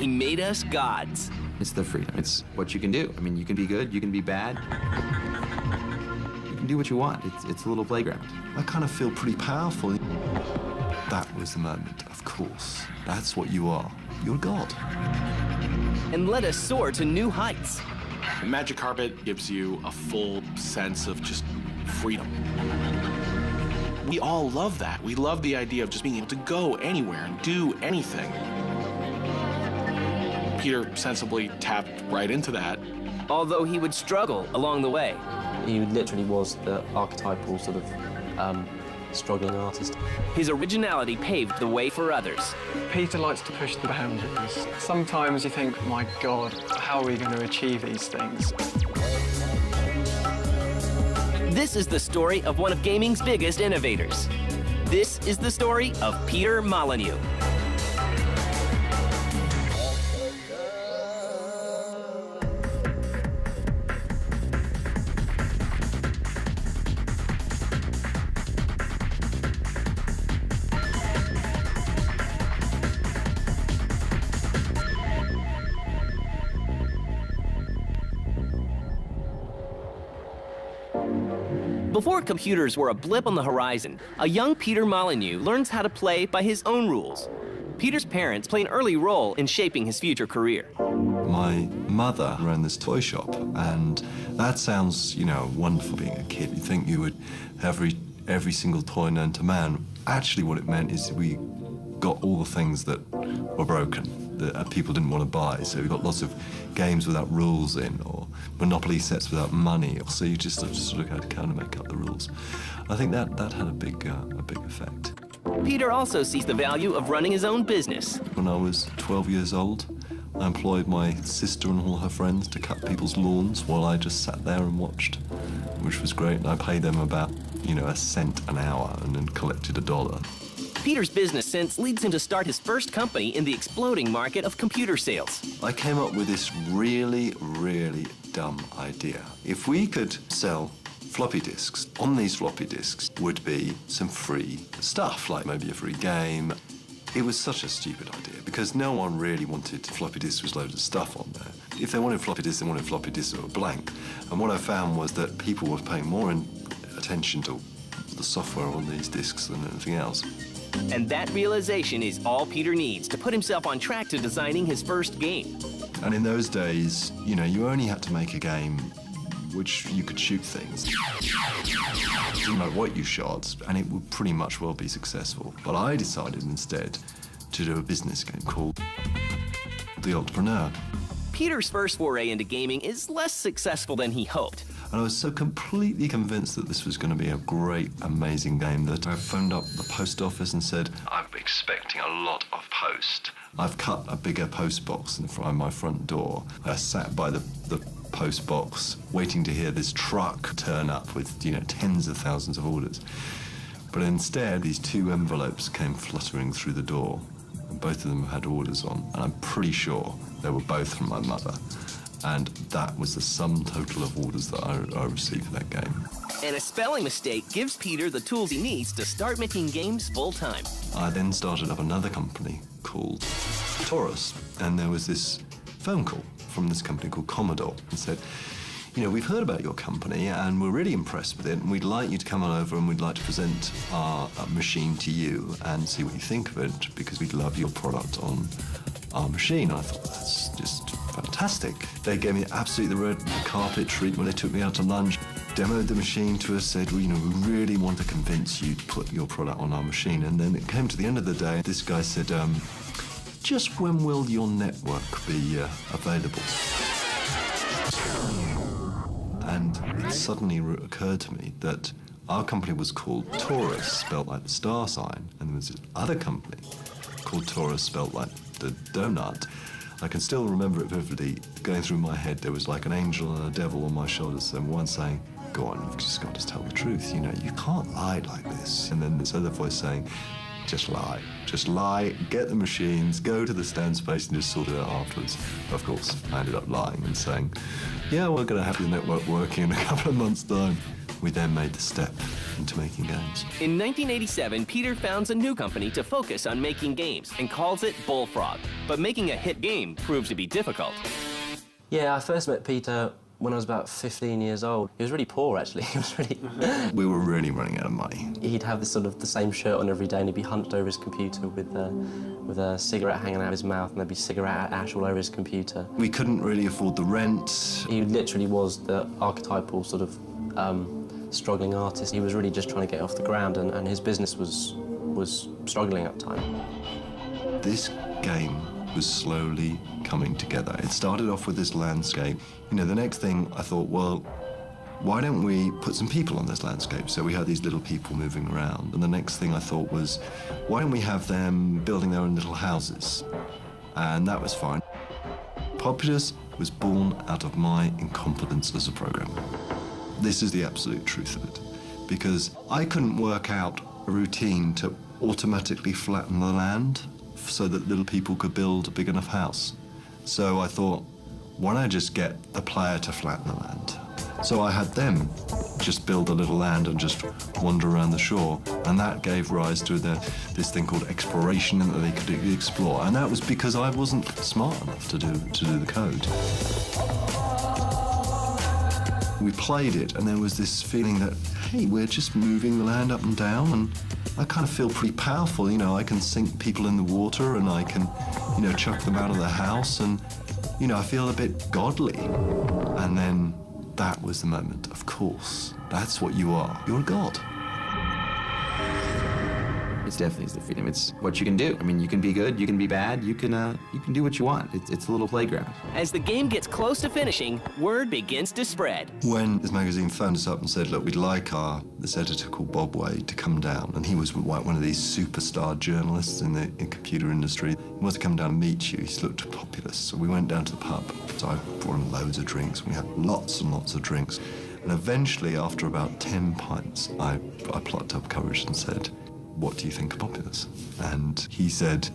he made us gods. It's the freedom. It's what you can do. I mean, you can be good, you can be bad. You can do what you want. It's a little playground. I kind of feel pretty powerful. That was the moment, of course. That's what you are. You're God. And let us soar to new heights. The Magic Carpet gives you a full sense of just freedom. We all love that. We love the idea of just being able to go anywhere and do anything. Peter sensibly tapped right into that. Although he would struggle along the way. He literally was the archetypal sort of struggling artist. His originality paved the way for others. Peter likes to push the boundaries. Sometimes you think, my God, how are we going to achieve these things? This is the story of one of gaming's biggest innovators. This is the story of Peter Molyneux. Before computers were a blip on the horizon, a young Peter Molyneux learns how to play by his own rules. Peter's parents play an early role in shaping his future career. My mother ran this toy shop, and that sounds, you know, wonderful being a kid. You think you would have every single toy known to man. Actually, what it meant is we got all the things that were broken, that people didn't want to buy. So we got lots of games without rules in, or Monopoly sets without money. So you just sort of had to kind of make up the rules. I think that had a big effect. Peter also sees the value of running his own business. When I was 12 years old, I employed my sister and all her friends to cut people's lawns while I just sat there and watched, which was great. And I paid them about, a cent an hour and then collected $1. Peter's business sense leads him to start his first company in the exploding market of computer sales. I came up with this really, really dumb idea. If we could sell floppy disks, on these floppy disks would be some free stuff, like maybe a free game. It was such a stupid idea because no one really wanted floppy disks with loads of stuff on there. If they wanted floppy disks, they wanted floppy disks that were blank. And what I found was that people were paying more attention to the software on these disks than anything else. And that realization is all Peter needs to put himself on track to designing his first game. And in those days, you only had to make a game which you could shoot things. It didn't matter what you shot, and it would pretty much well be successful. But I decided instead to do a business game called The Entrepreneur. Peter's first foray into gaming is less successful than he hoped. And I was so completely convinced that this was going to be a great, amazing game that I phoned up the post office and said, I'm expecting a lot of post. I've cut a bigger post box in front of my front door. I sat by the post box waiting to hear this truck turn up with, tens of thousands of orders. But instead, these two envelopes came fluttering through the door, and both of them had orders on, and I'm pretty sure they were both from my mother. And that was the sum total of orders that I received for that game. And a spelling mistake gives Peter the tools he needs to start making games full-time. I then started up another company called Taurus, and there was this phone call from this company called Commodore and said, we've heard about your company and we're really impressed with it, and we'd like you to come on over and we'd like to present our machine to you and see what you think of it, because we'd love your product on our machine. I thought, that's just fantastic. They gave me absolutely the red carpet treatment. They took me out to lunch, demoed the machine to us, said, we really want to convince you to put your product on our machine. And then it came to the end of the day, this guy said, just when will your network be available? And it suddenly occurred to me that our company was called Taurus, spelled like the star sign, and there was this other company called Taurus, spelled like the donut. I can still remember it vividly. Going through my head, there was like an angel and a devil on my shoulders, and one saying, go on, you've just got to tell the truth, you can't lie like this. And then this other voice saying, just lie, get the machines, go to the stand space and just sort it out afterwards. Of course, I ended up lying and saying, yeah, we're going to have the network working in a couple of months' time. we then made the step into making games. In 1987, Peter founds a new company to focus on making games and calls it Bullfrog. But making a hit game proves to be difficult. Yeah, I first met Peter when I was about 15 years old. He was really poor, actually. He was really... We were really running out of money. He'd have this sort of the same shirt on every day, and he'd be hunched over his computer with a cigarette hanging out of his mouth, and there'd be cigarette ash all over his computer. We couldn't really afford the rent. He literally was the archetypal sort of struggling artist. He was really just trying to get off the ground, and his business was struggling at the time. This game was slowly coming together. It started off with this landscape. You know, the next thing I thought, well, why don't we put some people on this landscape? So we had these little people moving around. And the next thing I thought was, why don't we have them building their own little houses? And that was fine. Populous was born out of my incompetence as a programmer. This is the absolute truth of it. Because I couldn't work out a routine to automatically flatten the land so that little people could build a big enough house. So I thought, why don't I just get the player to flatten the land? So I had them just build a little land and just wander around the shore, and that gave rise to this thing called exploration that they could explore, and that was because I wasn't smart enough to do the code. We played it, and there was this feeling that, hey, we're just moving the land up and down, and I kind of feel pretty powerful. You know, I can sink people in the water, and I can, you know, chuck them out of the house, and, you know, I feel a bit godly. And then that was the moment. Of course, that's what you are. You're a god. It's definitely the freedom. It's what you can do. I mean, you can be good, you can be bad, you can do what you want. It's a little playground. As the game gets close to finishing, word begins to spread. When this magazine phoned us up and said, look, we'd like this editor called Bob Wade to come down, and he was one of these superstar journalists in the computer industry. He wants to come down and meet you. He looked populous. So we went down to the pub. So I brought him loads of drinks. We had lots and lots of drinks. And eventually, after about 10 pints, I plucked up courage and said, what do you think of Populous? And he said,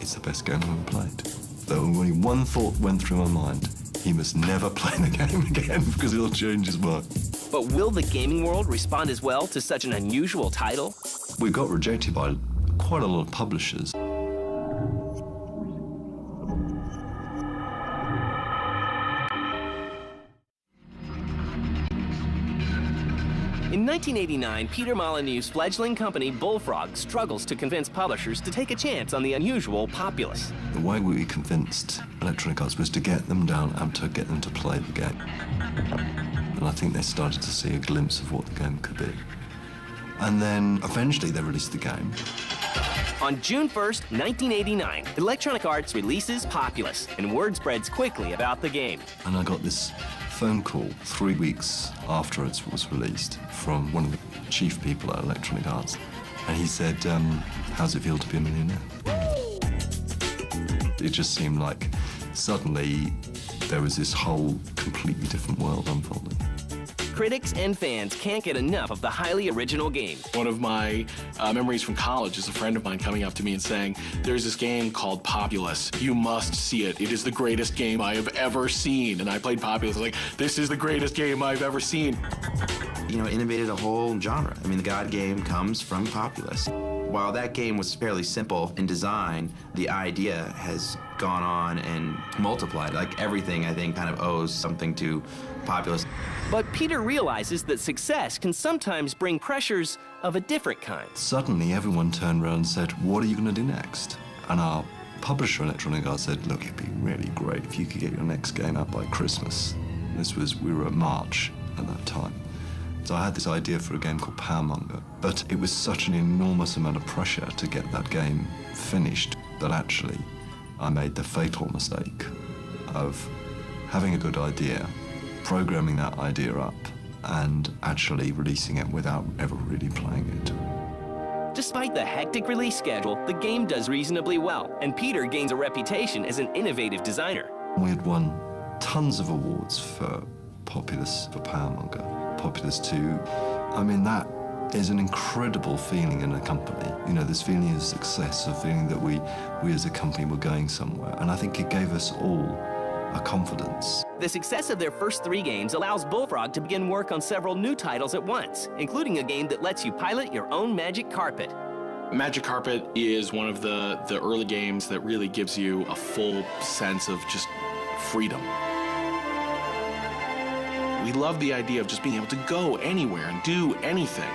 it's the best game I've ever played. Though only one thought went through my mind, he must never play the game again because it'll change his mind. But will the gaming world respond as well to such an unusual title? We got rejected by quite a lot of publishers. In 1989, Peter Molyneux's fledgling company, Bullfrog, struggles to convince publishers to take a chance on the unusual Populous. The way we convinced Electronic Arts was to get them down and to get them to play the game. And I think they started to see a glimpse of what the game could be. And then eventually they released the game. On June 1st, 1989, Electronic Arts releases Populous, and word spreads quickly about the game. And I got this phone call 3 weeks after it was released from one of the chief people at Electronic Arts. And he said, how's it feel to be a millionaire? It just seemed like suddenly there was this whole completely different world unfolding. Critics and fans can't get enough of the highly original game. One of my memories from college is a friend of mine coming up to me and saying, there's this game called Populous. You must see it. It is the greatest game I have ever seen. And I played Populous. I was like, this is the greatest game I've ever seen. You know, innovated a whole genre. I mean, the God game comes from Populous. While that game was fairly simple in design, the idea has gone on and multiplied. Like everything, I think, kind of owes something to Populous. But Peter realizes that success can sometimes bring pressures of a different kind. Suddenly, everyone turned around and said, what are you going to do next? And our publisher, Electronic Arts, said, look, it'd be really great if you could get your next game out by Christmas. We were at March at that time. So I had this idea for a game called Powermonger, but it was such an enormous amount of pressure to get that game finished that actually I made the fatal mistake of having a good idea, programming that idea up, and actually releasing it without ever really playing it. Despite the hectic release schedule, the game does reasonably well, and Peter gains a reputation as an innovative designer. We had won tons of awards for Populous, for Powermonger, Populous 2. I mean, that is an incredible feeling in a company. You know, this feeling of success, a feeling that we as a company were going somewhere. And I think it gave us all a confidence. The success of their first 3 games allows Bullfrog to begin work on several new titles at once, including a game that lets you pilot your own magic carpet. Magic Carpet is one of the early games that really gives you a full sense of just freedom. We love the idea of just being able to go anywhere and do anything.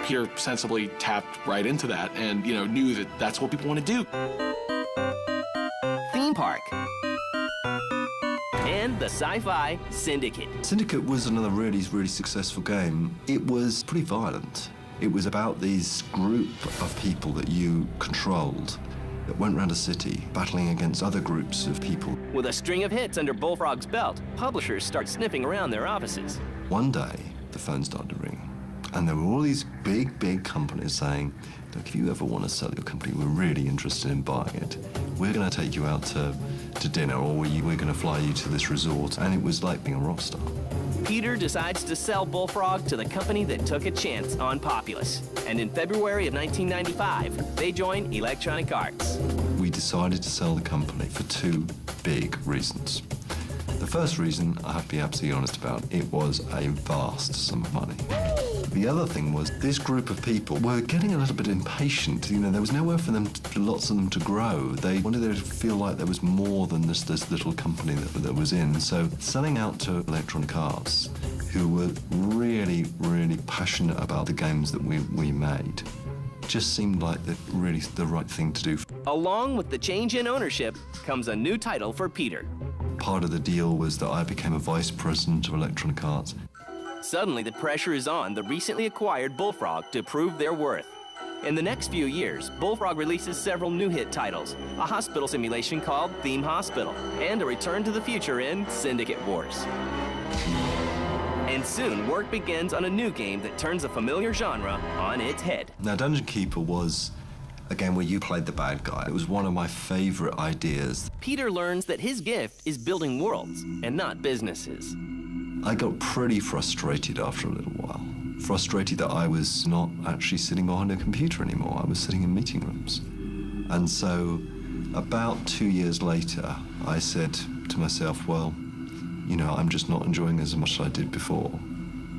Peter sensibly tapped right into that and, knew that that's what people want to do. Theme Park. And the sci-fi Syndicate. Syndicate was another really successful game. It was pretty violent. It was about this group of people that you controlled that went around a city battling against other groups of people. With a string of hits under Bullfrog's belt, publishers start sniffing around their offices. One day, the phone started to ring, and there were all these big companies saying, look, if you ever want to sell your company, we're really interested in buying it. We're going to take you out to dinner, or we're going to fly you to this resort. And it was like being a rock star. Peter decides to sell Bullfrog to the company that took a chance on Populous. And in February of 1995, they join Electronic Arts. We decided to sell the company for 2 big reasons. The first reason, I have to be absolutely honest about, it was a vast sum of money. The other thing was this group of people were getting a little bit impatient. There was nowhere for them, lots of them to grow. They wanted to feel like there was more than this little company that was in. So selling out to Electronic Arts, who were really passionate about the games that we made, just seemed like really the right thing to do. Along with the change in ownership comes a new title for Peter. Part of the deal was that I became a vice president of Electronic Arts. Suddenly, the pressure is on the recently acquired Bullfrog to prove their worth. In the next few years, Bullfrog releases several new hit titles, a hospital simulation called Theme Hospital, and a return to the future in Syndicate Wars. And soon, work begins on a new game that turns a familiar genre on its head. Now, Dungeon Keeper was a game where you played the bad guy. It was one of my favorite ideas. Peter learns that his gift is building worlds and not businesses. I got pretty frustrated after a little while. Frustrated that I was not actually sitting behind a computer anymore. I was sitting in meeting rooms. And so about 2 years later, I said to myself, well, I'm just not enjoying as much as I did before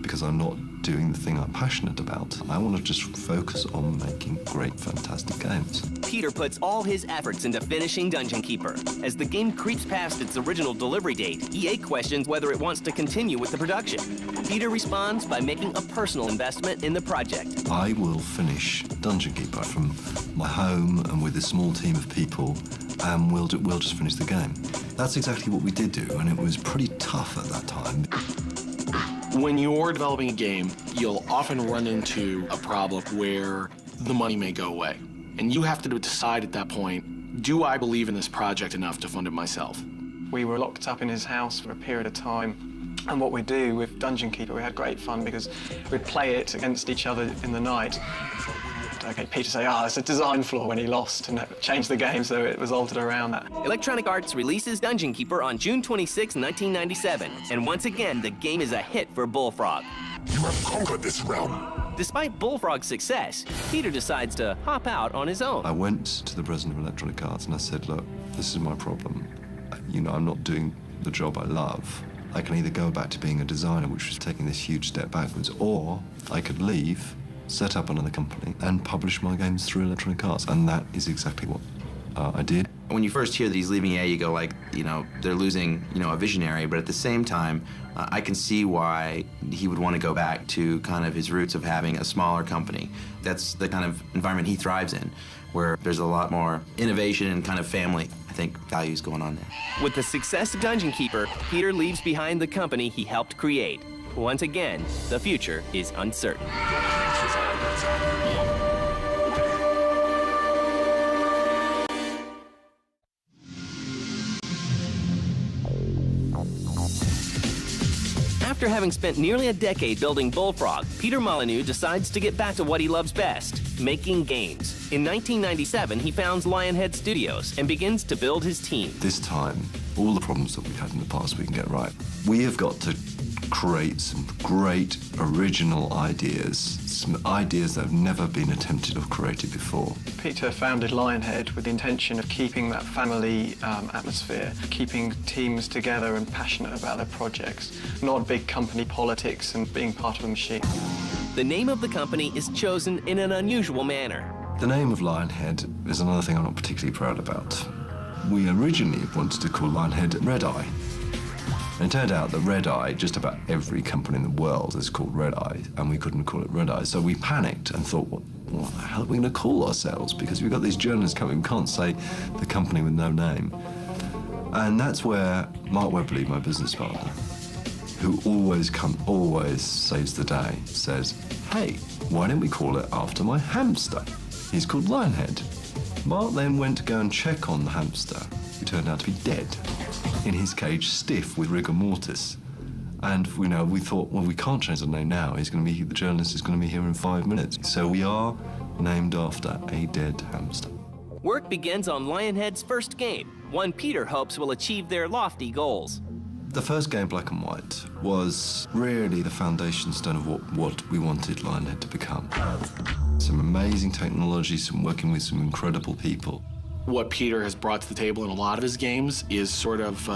because I'm not doing the thing I'm passionate about. I want to just focus on making great, fantastic games. Peter puts all his efforts into finishing Dungeon Keeper. As the game creeps past its original delivery date, EA questions whether it wants to continue with the production. Peter responds by making a personal investment in the project. I will finish Dungeon Keeper from my home and with a small team of people, and we'll just finish the game. That's exactly what we did do, and it was pretty tough at that time. When you're developing a game, you'll often run into a problem where the money may go away. And you have to decide at that point, do I believe in this project enough to fund it myself? We were locked up in his house for a period of time. And what we do with Dungeon Keeper, we had great fun because we'd play it against each other in the night. Okay, Peter say, it's a design flaw when he lost and changed the game so it was altered around that. Electronic Arts releases Dungeon Keeper on June 26, 1997. And once again, the game is a hit for Bullfrog. You have conquered this realm. Despite Bullfrog's success, Peter decides to hop out on his own. I went to the president of Electronic Arts and I said, look, this is my problem. I'm not doing the job I love. I can either go back to being a designer, which was taking this huge step backwards, or I could leave, set up another company, and publish my games through Electronic Arts. And that is exactly what I did. When you first hear that he's leaving EA, you go like, they're losing, a visionary. But at the same time, I can see why he would want to go back to kind of his roots of having a smaller company. That's the kind of environment he thrives in, where there's a lot more innovation and kind of family, I think, values going on there. With the success of Dungeon Keeper, Peter leaves behind the company he helped create. Once again, the future is uncertain. After having spent nearly a decade building Bullfrog, Peter Molyneux decides to get back to what he loves best, making games. In 1997, he founds Lionhead Studios and begins to build his team. This time, all the problems that we've had in the past we can get right. We have got to create some great original ideas, some ideas that have never been attempted or created before. Peter founded Lionhead with the intention of keeping that family atmosphere, keeping teams together and passionate about their projects, not big company politics and being part of a machine. The name of the company is chosen in an unusual manner. The name of Lionhead is another thing I'm not particularly proud about. We originally wanted to call Lionhead Red Eye. And it turned out that Red Eye, just about every company in the world is called Red Eye, and we couldn't call it Red Eye. So we panicked and thought, what the hell are we going to call ourselves? Because we've got these journalists coming, we can't say the company with no name. And that's where Mark Webley, my business partner, who always saves the day, says, hey, why don't we call it after my hamster? He's called Lionhead. Mark then went to go and check on the hamster, who turned out to be dead, in his cage, stiff with rigor mortis. And we thought, well, we can't change the name now. The journalist is going to be here in 5 minutes. So we are named after a dead hamster. Work begins on Lionhead's first game, one Peter hopes will achieve their lofty goals. The first game, Black and White, was really the foundation stone of what we wanted Lionhead to become. Some amazing technology, working with some incredible people. What Peter has brought to the table in a lot of his games is sort of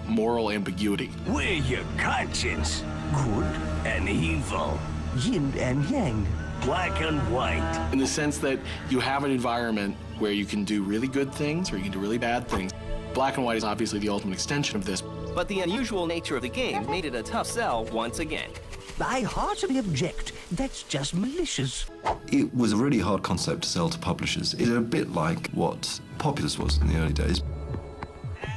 moral ambiguity. We're your conscience. Good and evil. Yin and yang. Black and white. In the sense that you have an environment where you can do really good things or you can do really bad things. Black and White is obviously the ultimate extension of this. But the unusual nature of the game made it a tough sell once again. I heartily object. That's just malicious. It was a really hard concept to sell to publishers. It's a bit like what Populous was in the early days.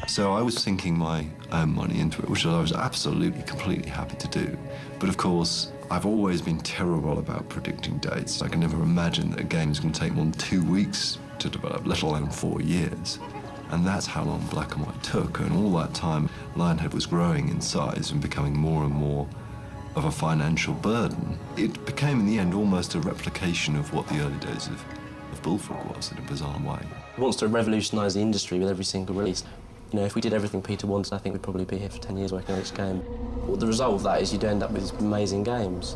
So I was sinking my own money into it, which I was absolutely, completely happy to do. But of course, I've always been terrible about predicting dates. I can never imagine that a game is going to take more than 2 weeks to develop, let alone 4 years. And that's how long Black and White took. And all that time, Lionhead was growing in size and becoming more and more of a financial burden. It became, in the end, almost a replication of what the early days of Bullfrog was, in a bizarre way. He wants to revolutionise the industry with every single release. If we did everything Peter wanted, I think we'd probably be here for 10 years working on each game. Well, the result of that is you'd end up with these amazing games.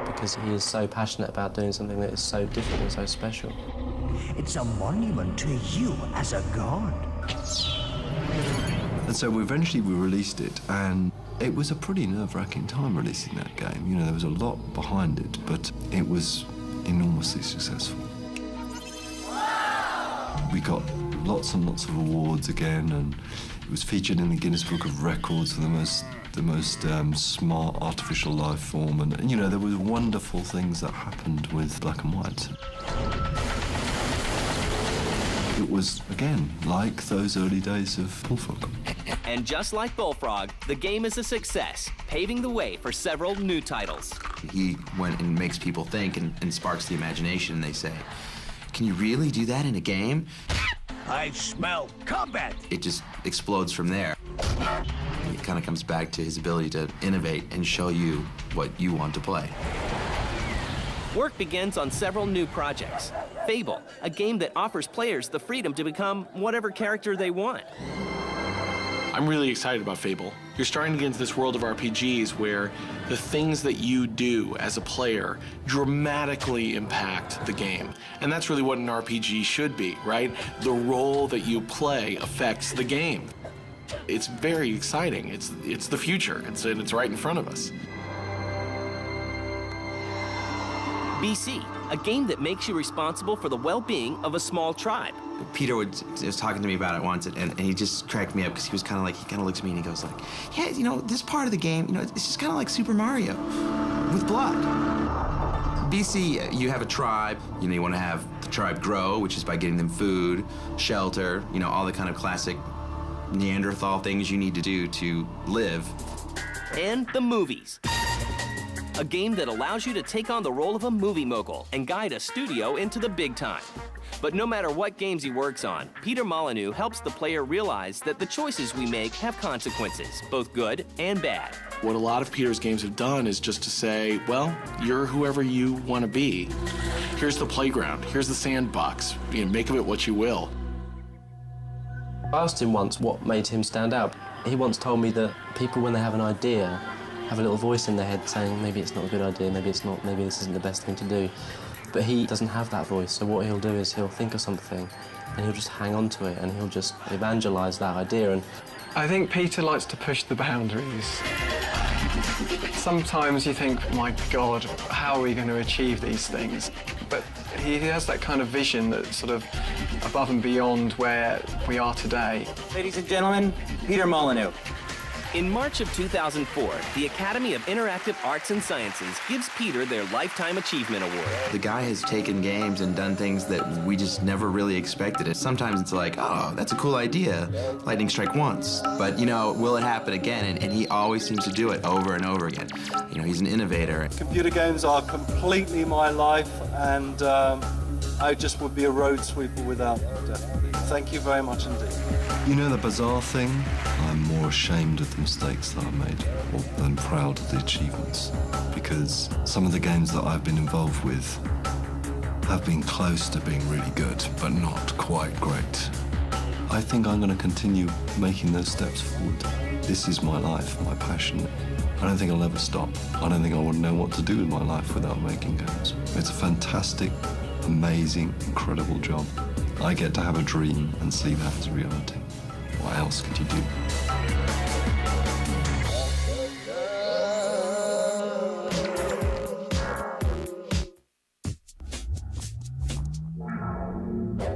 Because he is so passionate about doing something that is so different and so special. It's a monument to you as a god. And so eventually we released it, and it was a pretty nerve-wracking time releasing that game. There was a lot behind it, but it was enormously successful. We got lots and lots of awards again, and it was featured in the Guinness Book of Records for the most smart artificial life form, and there were wonderful things that happened with Black and White. It was, again, like those early days of Bullfrog. And just like Bullfrog, the game is a success, paving the way for several new titles. He went and makes people think and sparks the imagination, and they say, can you really do that in a game? I smell combat. It just explodes from there. It kind of comes back to his ability to innovate and show you what you want to play. Work begins on several new projects. Fable, a game that offers players the freedom to become whatever character they want. I'm really excited about Fable. You're starting to get into this world of RPGs where the things that you do as a player dramatically impact the game. And that's really what an RPG should be, right? The role that you play affects the game. It's very exciting. It's the future. It's right in front of us. BC, a game that makes you responsible for the well-being of a small tribe. Peter was talking to me about it once, and he just cracked me up because he kind of looks at me and he goes like, yeah, this part of the game, it's just kind of like Super Mario with blood. BC, you have a tribe, you want to have the tribe grow, which is by getting them food, shelter, all the kind of classic Neanderthal things you need to do to live. And the movies. A game that allows you to take on the role of a movie mogul and guide a studio into the big time. But no matter what games he works on, Peter Molyneux helps the player realize that the choices we make have consequences, both good and bad. What a lot of Peter's games have done is just to say, well, you're whoever you want to be. Here's the playground, here's the sandbox, make of it what you will. I asked him once what made him stand out, He once told me that people, when they have an idea, have a little voice in their head saying maybe it's not a good idea, maybe it's not, maybe this isn't the best thing to do. But he doesn't have that voice, so what he'll do is he'll think of something and he'll just hang on to it and he'll just evangelise that idea. And I think Peter likes to push the boundaries. Sometimes you think, my God, how are we going to achieve these things? But he has that kind of vision that's sort of above and beyond where we are today. Ladies and gentlemen, Peter Molyneux. In March of 2004, the Academy of Interactive Arts and Sciences gives Peter their Lifetime Achievement Award. The guy has taken games and done things that we just never really expected. Sometimes it's like, oh, that's a cool idea. Lightning strike once. But, you know, will it happen again? And he always seems to do it over and over again. You know, he's an innovator. Computer games are completely my life, and I just would be a road sweeper without them, definitely. Thank you very much indeed. You know the bizarre thing? I'm more ashamed of the mistakes that I've made than proud of the achievements. Because some of the games that I've been involved with have been close to being really good, but not quite great. I think I'm going to continue making those steps forward. This is my life, my passion. I don't think I'll ever stop. I don't think I would know what to do with my life without making games. It's a fantastic, amazing, incredible job. I get to have a dream and see that as reality. What else could you do?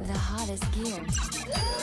The hottest gear.